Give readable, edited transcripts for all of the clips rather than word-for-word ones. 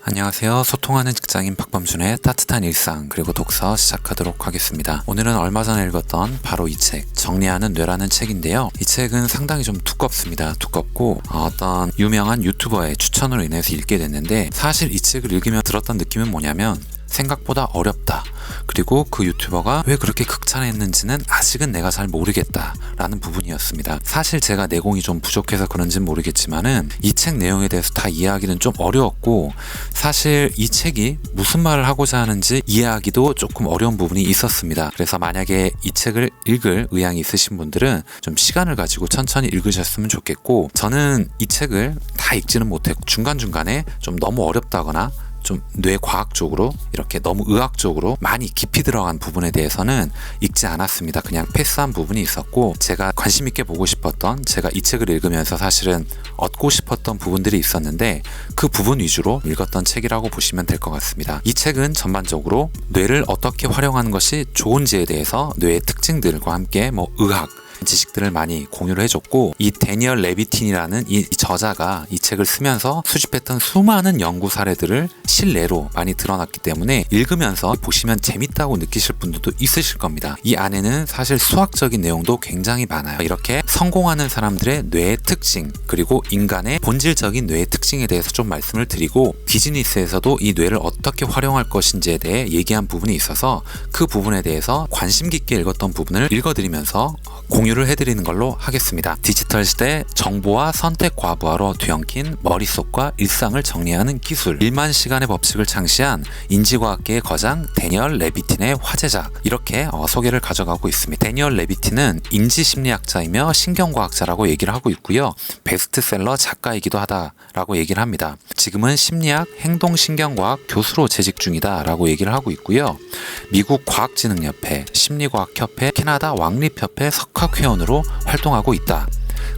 안녕하세요. 소통하는 직장인 박범준의 따뜻한 일상 그리고 독서 시작하도록 하겠습니다. 오늘은 얼마 전에 읽었던 바로 이 책, 정리하는 뇌라는 책인데요. 이 책은 상당히 좀 두껍습니다. 두껍고 어떤 유명한 유튜버의 추천으로 인해서 읽게 됐는데, 사실 이 책을 읽으며 들었던 느낌은 뭐냐면 생각보다 어렵다. 그리고 그 유튜버가 왜 그렇게 극찬했는지는 아직은 내가 잘 모르겠다 라는 부분이었습니다. 사실 제가 내공이 좀 부족해서 그런지는 모르겠지만은 이 책 내용에 대해서 다 이해하기는 좀 어려웠고, 사실 이 책이 무슨 말을 하고자 하는지 이해하기도 조금 어려운 부분이 있었습니다. 그래서 만약에 이 책을 읽을 의향이 있으신 분들은 좀 시간을 가지고 천천히 읽으셨으면 좋겠고, 저는 이 책을 다 읽지는 못했고 중간중간에 좀 너무 어렵다거나 좀 뇌과학적으로 이렇게 너무 의학적으로 많이 깊이 들어간 부분에 대해서는 읽지 않았습니다. 그냥 패스한 부분이 있었고, 제가 관심 있게 보고 싶었던, 제가 이 책을 읽으면서 사실은 얻고 싶었던 부분들이 있었는데 그 부분 위주로 읽었던 책이라고 보시면 될 것 같습니다. 이 책은 전반적으로 뇌를 어떻게 활용하는 것이 좋은지에 대해서 뇌의 특징들과 함께 의학 지식들을 많이 공유를 해줬고, 이 데니얼 레비틴이라는 이 저자가 이 책을 쓰면서 수집했던 수많은 연구 사례들을 실내로 많이 드러났기 때문에 읽으면서 보시면 재밌다고 느끼실 분들도 있으실 겁니다. 이 안에는 사실 수학적인 내용도 굉장히 많아요. 이렇게 성공하는 사람들의 뇌의 특징, 그리고 인간의 본질적인 뇌의 특징에 대해서 좀 말씀을 드리고, 비즈니스에서도 이 뇌를 어떻게 활용할 것인지에 대해 얘기한 부분이 있어서 그 부분에 대해서 관심 깊게 읽었던 부분을 읽어드리면서 공유를 해드리는 걸로 하겠습니다. 디지털 시대 정보와 선택 과부하로 뒤엉킨 머릿속과 일상을 정리하는 기술, 1만 시간의 법칙을 창시한 인지과학계의 거장 데니얼 레비틴의 화제작, 이렇게 소개를 가져가고 있습니다. 데니얼 레비틴은 인지심리학자이며 신경과학자라고 얘기를 하고 있고요. 베스트셀러 작가이기도 하다라고 얘기를 합니다. 지금은 심리학 행동신경과학 교수로 재직 중이다라고 얘기를 하고 있고요. 미국 과학진흥협회, 심리과학협회, 캐나다 왕립협회 석학회원으로 활동하고 있다.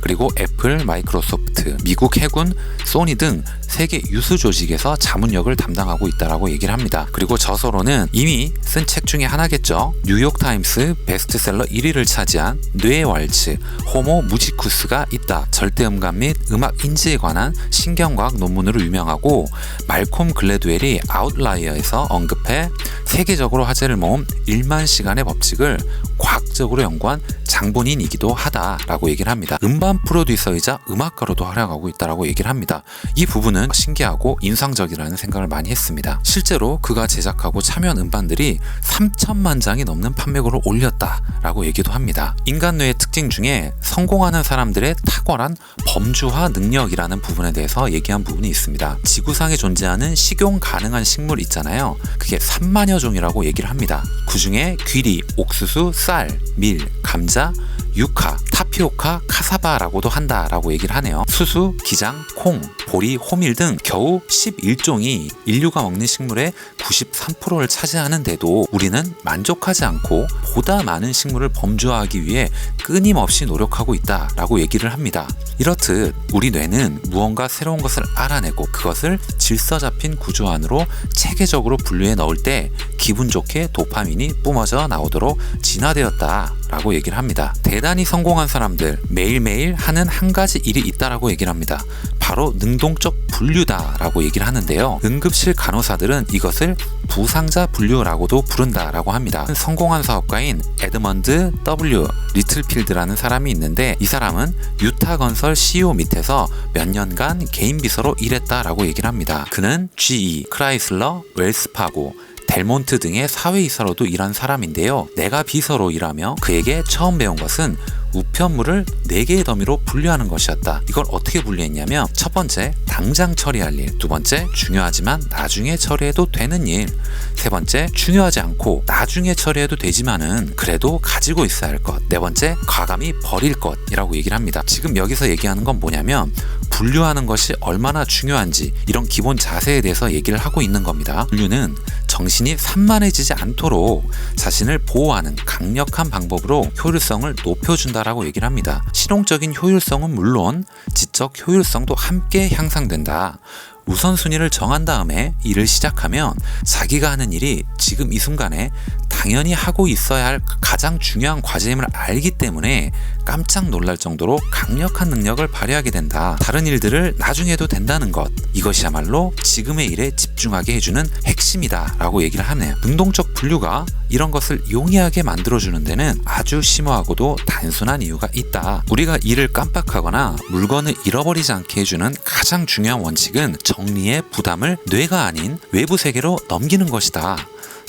그리고 애플, 마이크로소프트, 미국 해군, 소니 등 세계 유수 조직에서 자문역을 담당하고 있다라고 얘기를 합니다. 그리고 저서로는 이미 쓴 책 중에 하나겠죠. 뉴욕타임스 베스트셀러 1위를 차지한 뇌의 왈츠, 호모 무지쿠스가 있다. 절대음감 및 음악 인지에 관한 신경과학 논문으로 유명하고, 말콤 글래드웰이 아웃라이어에서 언급해 세계적으로 화제를 모은 1만 시간의 법칙을 과학적으로 연구한 장본인이기도 하다라고 얘기를 합니다. 음반 프로듀서이자 음악가로도 활약하고 있다라고 얘기를 합니다. 이 부분은 신기하고 인상적이라는 생각을 많이 했습니다. 실제로 그가 제작하고 참여한 음반들이 3천만 장이 넘는 판매고를 올렸다라고 얘기도 합니다. 인간 뇌의 특징 중에 성공하는 사람들의 탁월한 범주화 능력이라는 부분에 대해서 얘기한 부분이 있습니다. 지구상에 존재하는 식용 가능한 식물 있잖아요. 그게 3만여 종이라고 얘기를 합니다. 그 중에 귀리, 옥수수, 쌀, 밀, 감자, 유카, 타피오카, 카사바라고도 한다라고 얘기를 하네요. 수수, 기장, 콩, 보리, 호밀 등 겨우 11종이 인류가 먹는 식물의 93%를 차지하는데도 우리는 만족하지 않고 보다 많은 식물을 범주화하기 위해 끊임없이 노력하고 있다라고 얘기를 합니다. 이렇듯 우리 뇌는 무언가 새로운 것을 알아내고 그것을 질서 잡힌 구조 안으로 체계적으로 분류해 넣을 때 기분 좋게 도파민이 뿜어져 나오도록 진화되었다라고 얘기를 합니다. 대단히 성공한 사람들 매일매일 하는 한 가지 일이 있다라고 얘기를 합니다. 바로 능동적 분류다라고 얘기를 하는데요. 응급실 간호사들은 이것을 부상자 분류라고도 부른다라고 합니다. 성공한 사업가인 에드먼드 W. 리틀필드라는 사람이 있는데, 이 사람은 유타 건설 CEO 밑에서 몇 년간 개인 비서로 일했다라고 얘기를 합니다. 그는 GE, 크라이슬러, 웰스파고, 델몬트 등의 사회이사로도 일한 사람인데요. 내가 비서로 일하며 그에게 처음 배운 것은 우편물을 4개의 더미로 분류하는 것이었다. 이걸 어떻게 분류했냐면, 첫 번째, 당장 처리할 일. 두 번째, 중요하지만 나중에 처리해도 되는 일. 세 번째, 중요하지 않고 나중에 처리해도 되지만은 그래도 가지고 있어야 할 것. 네 번째, 과감히 버릴 것이라고 얘기를 합니다. 지금 여기서 얘기하는 건 뭐냐면, 분류하는 것이 얼마나 중요한지 이런 기본 자세에 대해서 얘기를 하고 있는 겁니다. 분류는 정신이 산만해지지 않도록 자신을 보호하는 강력한 방법으로 효율성을 높여준다라고 얘기를 합니다. 실용적인 효율성은 물론 지적 효율성도 함께 향상된다. 우선순위를 정한 다음에 일을 시작하면 자기가 하는 일이 지금 이 순간에 당연히 하고 있어야 할 가장 중요한 과제임을 알기 때문에 깜짝 놀랄 정도로 강력한 능력을 발휘하게 된다. 다른 일들을 나중에 해도 된다는 것, 이것이야말로 지금의 일에 집중하게 해주는 핵심이다 라고 얘기를 하네요. 능동적 분류가 이런 것을 용이하게 만들어주는 데는 아주 심오하고도 단순한 이유가 있다. 우리가 일을 깜빡하거나 물건을 잃어버리지 않게 해주는 가장 중요한 원칙은 정리의 부담을 뇌가 아닌 외부 세계로 넘기는 것이다.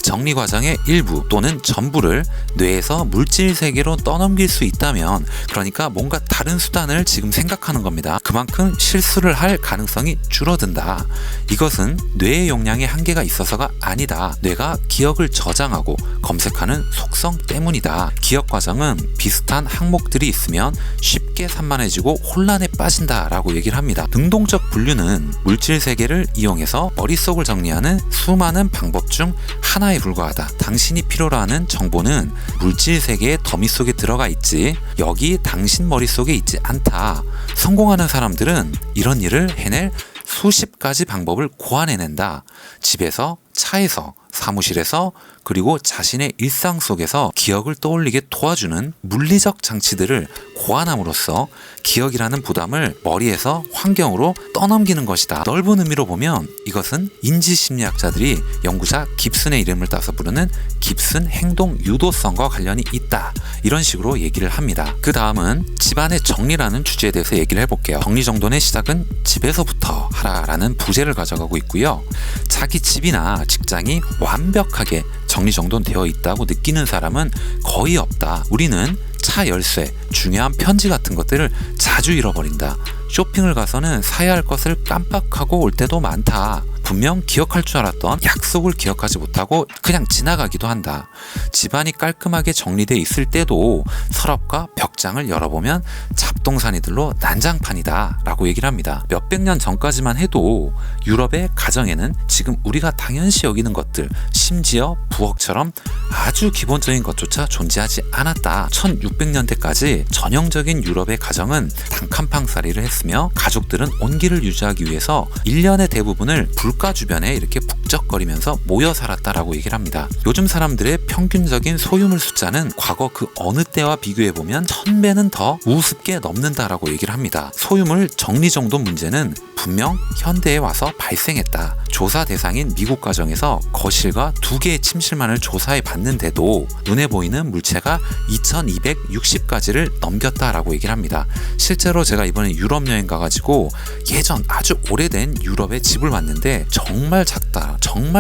정리 과정의 일부 또는 전부를 뇌에서 물질 세계로 떠넘길 수 있다면, 그러니까 뭔가 다른 수단을 지금 생각하는 겁니다. 그만큼 실수를 할 가능성이 줄어든다. 이것은 뇌의 용량에 한계가 있어서가 아니다. 뇌가 기억을 저장하고 검색하는 속성 때문이다. 기억 과정은 비슷한 항목들이 있으면 쉽게 산만해지고 혼란에 빠진다 라고 얘기를 합니다. 능동적 분류는 물질 세계를 이용해서 머릿속을 정리하는 수많은 방법 중 하나에 불과하다. 당신이 필요로 하는 정보는 물질 세계의 더미 속에 들어가 있지 여기 당신 머릿속에 있지 않다. 성공하는 사람들은 이런 일을 해낼 수십 가지 방법을 고안해낸다. 집에서, 차에서, 사무실에서, 그리고 자신의 일상 속에서 기억을 떠올리게 도와주는 물리적 장치들을 고안함으로써 기억이라는 부담을 머리에서 환경으로 떠넘기는 것이다. 넓은 의미로 보면 이것은 인지심리학자들이 연구자 깁슨의 이름을 따서 부르는 깁슨 행동 유도성과 관련이 있다. 이런 식으로 얘기를 합니다. 그 다음은 집안의 정리라는 주제에 대해서 얘기를 해볼게요. 정리정돈의 시작은 집에서부터 하라라는 부제를 가져가고 있고요. 자기 집이나 직장이 완벽하게 정리정돈되어 있다고 느끼는 사람은 거의 없다. 우리는 차 열쇠, 중요한 편지 같은 것들을 자주 잃어버린다. 쇼핑을 가서는 사야 할 것을 깜빡하고 올 때도 많다. 분명 기억할 줄 알았던 약속을 기억하지 못하고 그냥 지나가기도 한다. 집안이 깔끔하게 정리되어 있을 때도 서랍과 벽장을 열어보면 잡동사니들로 난장판이다 라고 얘기를 합니다. 몇백 년 전까지만 해도 유럽의 가정에는 지금 우리가 당연시 여기는 것들, 심지어 부엌처럼 아주 기본적인 것조차 존재하지 않았다. 1600년대까지 전형적인 유럽의 가정은 단칸방살이를 했으며 가족들은 온기를 유지하기 위해서 1년의 대부분을 불가 주변에 이렇게 북적거리면서 모여 살았다라고 얘기를 합니다. 요즘 사람들의 평균적인 소유물 숫자는 과거 그 어느 때와 비교해보면 1000배는 더 우습게 넘는다라고 얘기를 합니다. 소유물 정리정돈 문제는 분명 현대에 와서 발생했다. 조사 대상인 미국 가정에서 거실과 2개의 침실만을 조사해 봤는데도 눈에 보이는 물체가 2260가지를 넘겼다라고 얘기를 합니다. 실제로 제가 이번에 유럽 여행 가가지고 예전 아주 오래된 유럽의 집을 봤는데 정말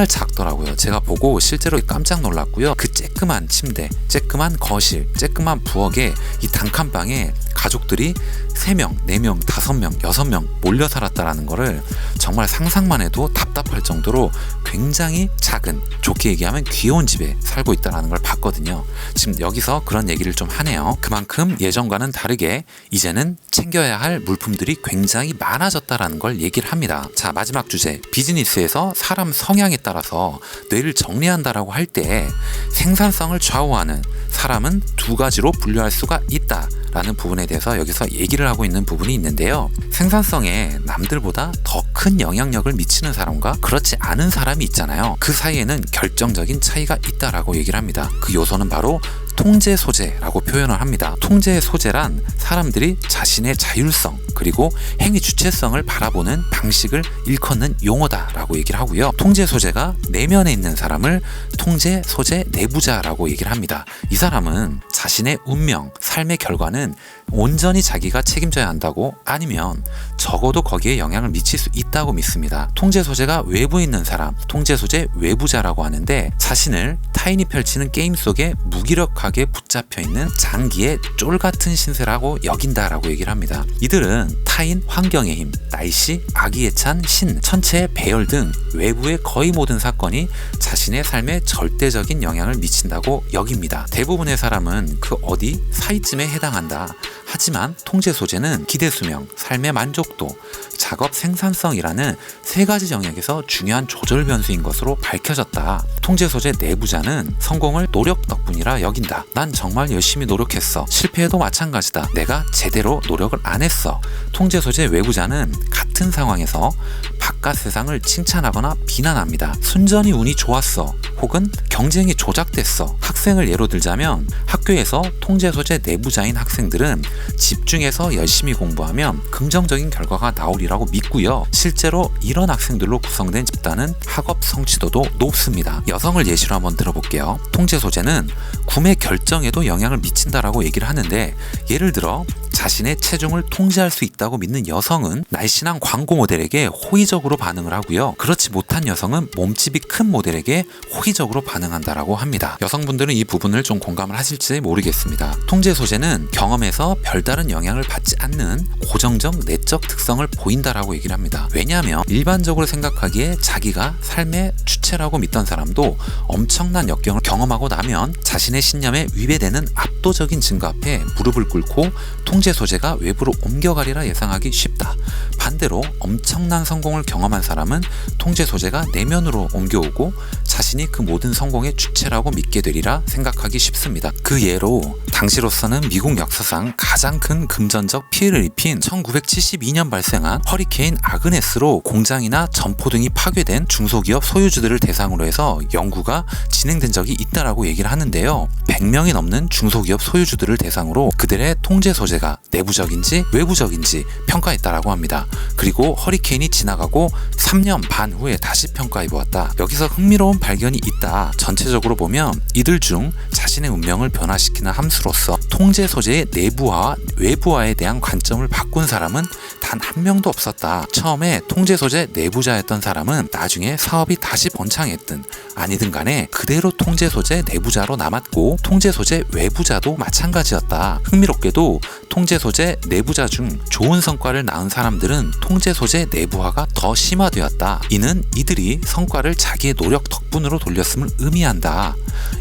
작더라고요. 제가 보고 실제로 깜짝 놀랐고요. 그 쬐끄만 침대, 쬐끄만 거실, 쬐끄만 부엌에 이 단칸방에 가족들이 3명, 4명, 5명, 6명 몰려 살았다라는 거를 정말 상상만 해도 답답할 정도로 굉장히 작은, 좋게 얘기하면 귀여운 집에 살고 있다는 걸 봤거든요. 지금 여기서 그런 얘기를 좀 하네요. 그만큼 예전과는 다르게 이제는 챙겨야 할 물품들이 굉장히 많아졌다라는 걸 얘기를 합니다. 자, 마지막 주제, 비즈니스에서 사람 성향에 따라서 뇌를 정리한다라고 할 때 생산성을 좌우하는 사람은 2가지로 분류할 수가 있다 라는 부분에 대해서 여기서 얘기를 하고 있는 부분이 있는데요. 생산성에 남들보다 더 큰 영향력을 미치는 사람과 그렇지 않은 사람이 있잖아요. 그 사이에는 결정적인 차이가 있다라고 얘기를 합니다. 그 요소는 바로 통제 소재라고 표현을 합니다. 통제 소재란 사람들이 자신의 자율성 그리고 행위 주체성을 바라보는 방식을 일컫는 용어다라고 얘기를 하고요. 통제 소재가 내면에 있는 사람을 통제 소재 내부자라고 얘기를 합니다. 이 사람은 자신의 운명, 삶의 결과는 온전히 자기가 책임져야 한다고, 아니면 적어도 거기에 영향을 미칠 수 있다고 믿습니다. 통제 소재가 외부에 있는 사람, 통제 소재 외부자라고 하는데, 자신을 타인이 펼치는 게임 속에 무기력하게 붙잡혀 있는 장기의 쫄 같은 신세라고 여긴다라고 얘기를 합니다. 이들은 타인, 환경의 힘, 날씨, 악의에 찬 신, 천체의 배열 등 외부의 거의 모든 사건이 자신의 삶에 절대적인 영향을 미친다고 여깁니다. 대부분의 사람은 그 어디 사이쯤에 해당한다. 하지만 통제 소재는 기대 수명, 삶의 만족도, 작업 생산성이라는 3가지 영역에서 중요한 조절 변수인 것으로 밝혀졌다. 통제 소재 내부자는 성공을 노력 덕분이라 여긴다. 난 정말 열심히 노력했어. 실패해도 마찬가지다. 내가 제대로 노력을 안 했어. 통제 소재 외부자는 같은 상황에서 바깥 세상을 칭찬하거나 비난합니다. 순전히 운이 좋았어. 혹은 경쟁이 조작됐어. 학생을 예로 들자면 학교에서 통제 소재 내부자인 학생들은 집중해서 열심히 공부하면 긍정적인 결과가 나오리라고 믿고요. 실제로 이런 학생들로 구성된 집단은 학업 성취도도 높습니다. 여성을 예시로 한번 들어볼게요. 통제 소재는 구매 결정에도 영향을 미친다라고 얘기를 하는데, 예를 들어 자신의 체중을 통제할 수 있다고 믿는 여성은 날씬한 광고 모델에게 호의적으로 반응을 하고요. 그렇지 못한 여성은 몸집이 큰 모델에게 호의적으로 반응한다라고 합니다. 여성분들은 이 부분을 좀 공감을 하실지 모르겠습니다. 통제 소재는 경험에서 별다른 영향을 받지 않는 고정적 내적 특성을 보인다라고 얘기를 합니다. 왜냐하면 일반적으로 생각하기에 자기가 삶의 주체라고 믿던 사람도 엄청난 역경을 경험하고 나면 자신의 신념에 위배되는 압도적인 증거 앞에 무릎을 꿇고 통제 소재가 외부로 옮겨가리라 예상하기 쉽다. 반대로 엄청난 성공을 경험한 사람은 통제 소재가 내면으로 옮겨오고 자신이 그 모든 성공의 주체라고 믿게 되리라 생각하기 쉽습니다. 그 예로 당시로서는 미국 역사상 가장 큰 금전적 피해를 입힌 1972년 발생한 허리케인 아그네스로 공장이나 점포 등이 파괴된 중소기업 소유주들을 대상으로 해서 연구가 진행된 적이 있다라고 얘기를 하는데요. 100명이 넘는 중소기업 소유주들을 대상으로 그들의 통제 소재가 내부적인지 외부적인지 평가했다라고 합니다. 그리고 허리케인이 지나가고 3년 반 후에 다시 평가해 보았다. 여기서 흥미로운 발견이 있다. 전체적으로 보면 이들 중 자신의 운명을 변화시키는 함수로서 통제 소재의 내부화와 외부화에 대한 관점을 바꾼 사람은 단 한 명도 없었다. 처음에 통제 소재 내부자였던 사람은 나중에 사업이 다시 번창했든 아니든 간에 그대로 통제 소재 내부자로 남았고, 통제 소재 외부자도 마찬가지였다. 흥미롭게도 통제 소재 내부자 중 좋은 성과를 낳은 사람들은 통제 소재 내부화가 더 심화되었다. 이는 이들이 성과를 자기의 노력 덕분으로 돌렸음을 의미한다.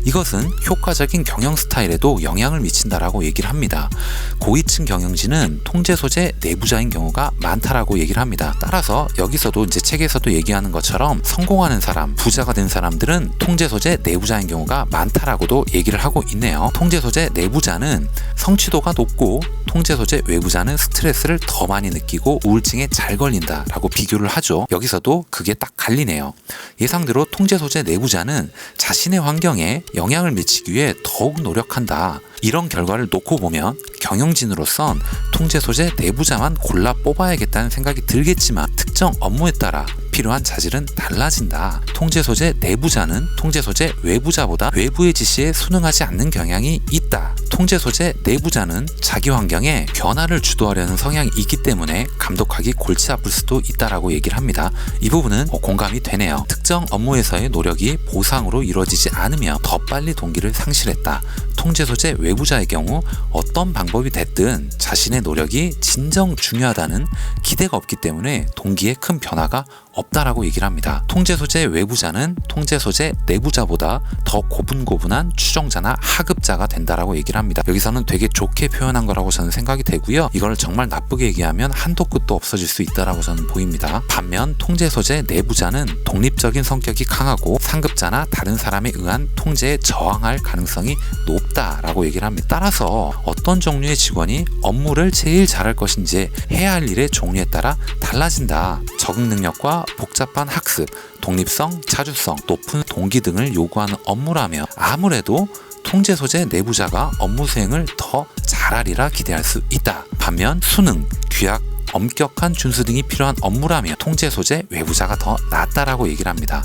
이것은 효과적인 경영 스타일에도 영향을 미친다라고 얘기를 합니다. 고위층 경영진은 통제 소재 내부자인 경우가 많다라고 얘기를 합니다. 따라서 여기서도 이제 책에서도 얘기하는 것처럼 성공하는 사람, 부자가 된 사람들은 통제 소재 내부자인 경우가 많다라고도 얘기를 하고 있네요. 통제 소재 내부자는 성취도가 높고 통제 소재 외부자는 스트레스를 더 많이 느끼고 우울증에 잘 걸린다라고 비교를 하죠. 여기서도 그게 딱 갈리네요. 예상대로 통제 소재 내부자는 자신의 환경에 영향을 미치기 위해 더욱 노력한다. 이런 결과를 놓고 보면 경영진으로선 통제 소재 내부자만 골라 뽑아야겠다는 생각이 들겠지만 특정 업무에 따라 필요한 자질은 달라진다. 통제 소재 내부자는 통제 소재 외부자보다 외부의 지시에 순응하지 않는 경향이 있다. 통제 소재 내부자는 자기 환경에 변화를 주도하려는 성향이 있기 때문에 감독하기 골치 아플 수도 있다라고 얘기를 합니다. 이 부분은 공감이 되네요. 특정 업무에서의 노력이 보상으로 이루어지지 않으며 더 빨리 동기를 상실했다. 통제 소재 외부자의 경우 어떤 방법이 됐든 자신의 노력이 진정 중요하다는 기대가 없기 때문에 동기에 큰 변화가 없다라고 얘기를 합니다. 통제 소재 외부자는 통제 소재 내부자보다 더 고분고분한 추종자나 하급자가 된다라고 얘기를 합니다. 여기서는 되게 좋게 표현한 거라고 저는 생각이 되고요. 이걸 정말 나쁘게 얘기하면 한도 끝도 없어질 수 있다라고 저는 보입니다. 반면 통제 소재 내부자는 독립적인 성격이 강하고 상급자나 다른 사람에 의한 통제에 저항할 가능성이 높다라고 얘기를 합니다. 따라서 어떤 종류의 직원이 업무를 제일 잘할 것인지 해야 할 일의 종류에 따라 달라진다. 적응 능력과 복잡한 학습, 독립성, 자주성, 높은 동기 등을 요구하는 업무라며 아무래도 통제 소재 내부자가 업무 수행을 더 잘하리라 기대할 수 있다. 반면 수능, 규약, 엄격한 준수 등이 필요한 업무라며 통제 소재 외부자가 더 낫다라고 얘기를 합니다.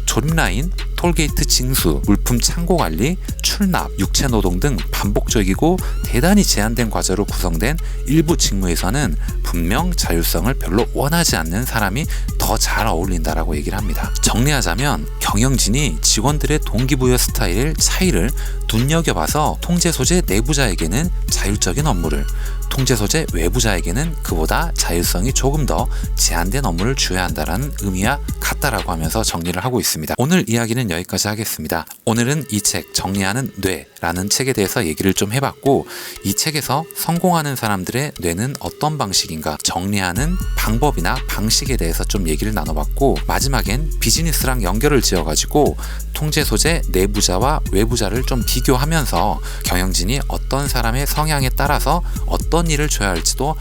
조립라인, 톨게이트 징수, 물품 창고 관리, 출납, 육체 노동 등 반복적이고 대단히 제한된 과제로 구성된 일부 직무에서는 분명 자율성을 별로 원하지 않는 사람이 더 잘 어울린다라고 얘기를 합니다. 정리하자면 경영진이 직원들의 동기부여 스타일 차이를 눈여겨봐서 통제 소재 내부자에게는 자율적인 업무를, 통제 소재 외부자에게는 그보다 자율성이 조금 더 제한된 업무를 주어야 한다는 의미와 같다라고 하면서 정리를 하고 있습니다. 오늘 이야기는 여기까지 하겠습니다. 오늘은 이 책 정리하는 뇌라는 책에 대해서 얘기를 좀 해봤고, 이 책에서 성공하는 사람들의 뇌는 어떤 방식인가 정리하는 방법이나 방식에 대해서 좀 얘기를 나눠봤고, 마지막엔 비즈니스랑 연결을 지어가지고 통제 소재 내부자와 외부자를 좀 비교하면서 경영진이 어떤 사람의 성향에 따라서 어떤 일을 줘야 할지도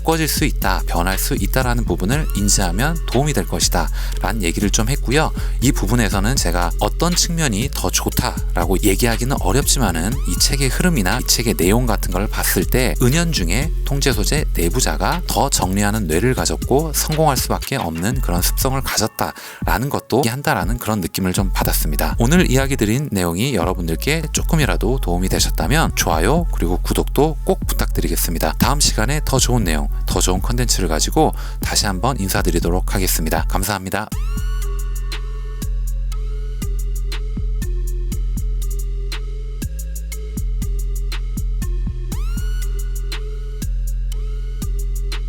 바꿔질 수 있다, 변할 수 있다라는 부분을 인지하면 도움이 될 것이다 라는 얘기를 좀 했고요. 이 부분에서는 제가 어떤 측면이 더 좋다라고 얘기하기는 어렵지만은 이 책의 흐름이나 이 책의 내용 같은 걸 봤을 때 은연중에 통제 소재 내부자가 더 정리하는 뇌를 가졌고 성공할 수밖에 없는 그런 습성을 가졌다라는 것도 한다라는 그런 느낌을 좀 받았습니다. 오늘 이야기 드린 내용이 여러분들께 조금이라도 도움이 되셨다면 좋아요 그리고 구독도 꼭 부탁드리겠습니다. 다음 시간에 더 좋은 내용, 더 좋은 컨텐츠를 가지고 다시 한번 인사드리도록 하겠습니다. 감사합니다.